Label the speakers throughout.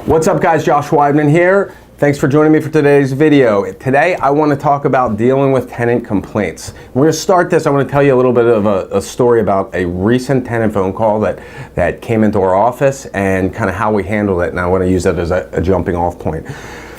Speaker 1: What's up guys, Josh Weidman here. Thanks for joining me for today's video. Today I want to talk about dealing with tenant complaints. We're going to start this. I want to tell you a little bit of a story about a recent tenant phone call that came into our office and kind of how we handled it, and I want to use that as a jumping off point.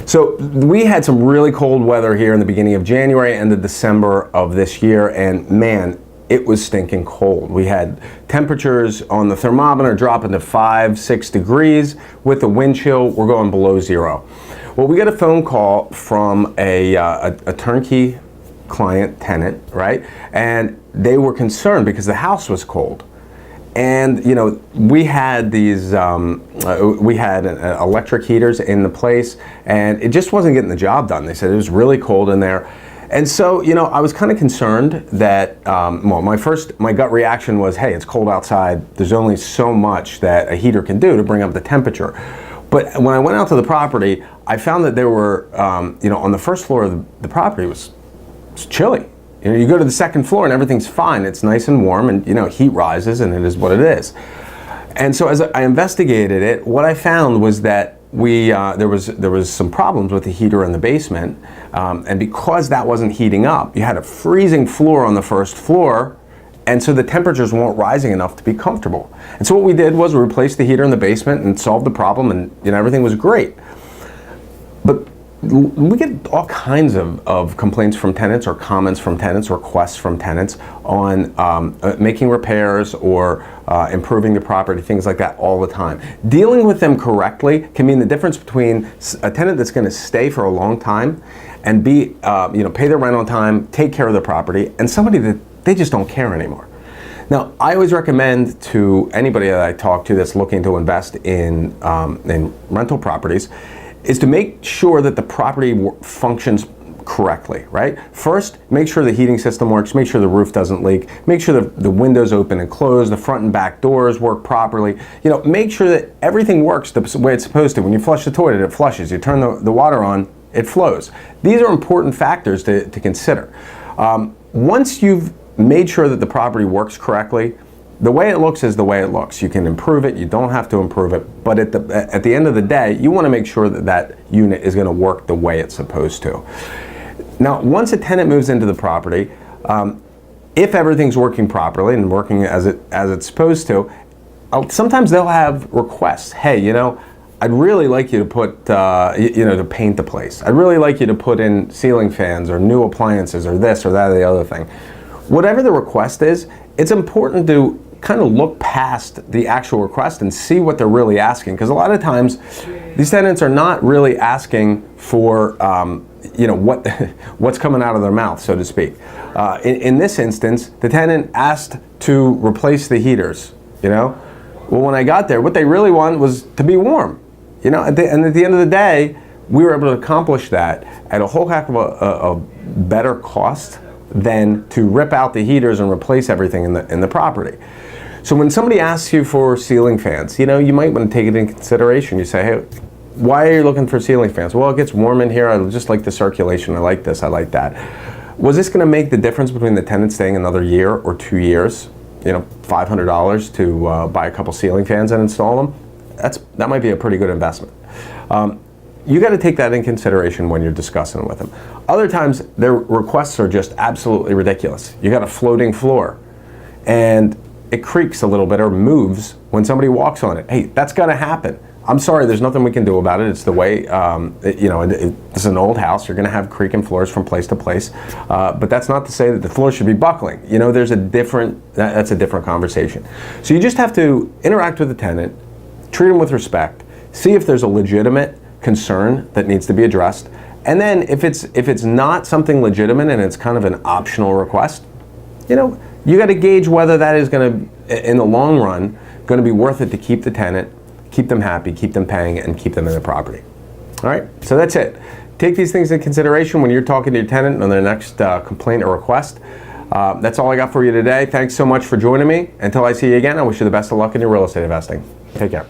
Speaker 1: So we had some really cold weather here in the beginning of January and the December of this year, and man, it was stinking cold. We had temperatures on the thermometer dropping to 5-6 degrees. With the wind chill, we're going below zero. Well, we got a phone call from a turnkey client, tenant, right? And they were concerned because the house was cold. And you know, we had these, electric heaters in the place, and it just wasn't getting the job done. They said it was really cold in there. And so, you know, I was kind of concerned that, well, my gut reaction was, hey, it's cold outside. There's only so much that a heater can do to bring up the temperature. But when I went out to the property, I found that there were, you know, on the first floor of the property was chilly. You know, you go to the second floor and everything's fine. It's nice and warm, and, you know, heat rises and it is what it is. And so as I investigated it, what I found was that there was some problems with the heater in the basement, and because that wasn't heating up, you had a freezing floor on the first floor, and so the temperatures weren't rising enough to be comfortable. And so what we did was we replaced the heater in the basement and solved the problem, and you know, everything was great. But we get all kinds of complaints from tenants, or comments from tenants, requests from tenants on making repairs or improving the property, things like that all the time. Dealing with them correctly can mean the difference between a tenant that's going to stay for a long time and be, you know, pay their rent on time, take care of the property, and somebody that they just don't care anymore. Now, I always recommend to anybody that I talk to that's looking to invest in rental properties is to make sure that the property functions correctly, right? First, make sure the heating system works, make sure the roof doesn't leak, make sure the windows open and close, the front and back doors work properly. You know, make sure that everything works the way it's supposed to. When you flush the toilet, it flushes. You turn the water on, it flows. These are important factors to consider. Once you've made sure that the property works correctly, the way it looks is the way it looks. You can improve it, you don't have to improve it, but at the end of the day, you want to make sure that that unit is going to work the way it's supposed to. Now, once a tenant moves into the property, if everything's working properly and working as it's supposed to, sometimes they'll have requests. Hey, you know, I'd really like you to put, you know, to paint the place. I'd really like you to put in ceiling fans or new appliances or this or that or the other thing. Whatever the request is, it's important to kind of look past the actual request and see what they're really asking, because a lot of times these tenants are not really asking for you know, what's coming out of their mouth, so to speak. In this instance, the tenant asked to replace the heaters. You know, well, when I got there, what they really want was to be warm. You know, and at the end of the day, we were able to accomplish that at a whole heck of a better cost than to rip out the heaters and replace everything in the property. So when somebody asks you for ceiling fans, you know, you might want to take it in consideration. You say, hey, why are you looking for ceiling fans? Well, it gets warm in here. I just like the circulation. I like this. I like that. Was this going to make the difference between the tenant staying another year or 2 years? You know, $500 to buy a couple ceiling fans and install them? That might be a pretty good investment. You got to take that in consideration when you're discussing it with them. Other times, their requests are just absolutely ridiculous. You got a floating floor, and it creaks a little bit or moves when somebody walks on it. Hey, that's going to happen. I'm sorry, there's nothing we can do about it. It's the way, you know, it's an old house. You're going to have creaking floors from place to place. But that's not to say that the floor should be buckling. You know, that's a different conversation. So you just have to interact with the tenant, treat them with respect, see if there's a legitimate concern that needs to be addressed, and then if it's not something legitimate and it's kind of an optional request, you know, you got to gauge whether that is going to, in the long run, going to be worth it to keep the tenant, keep them happy, keep them paying, and keep them in the property. All right, so that's it. Take these things into consideration when you're talking to your tenant on their next complaint or request. That's all I got for you today. Thanks so much for joining me. Until I see you again, I wish you the best of luck in your real estate investing. Take care.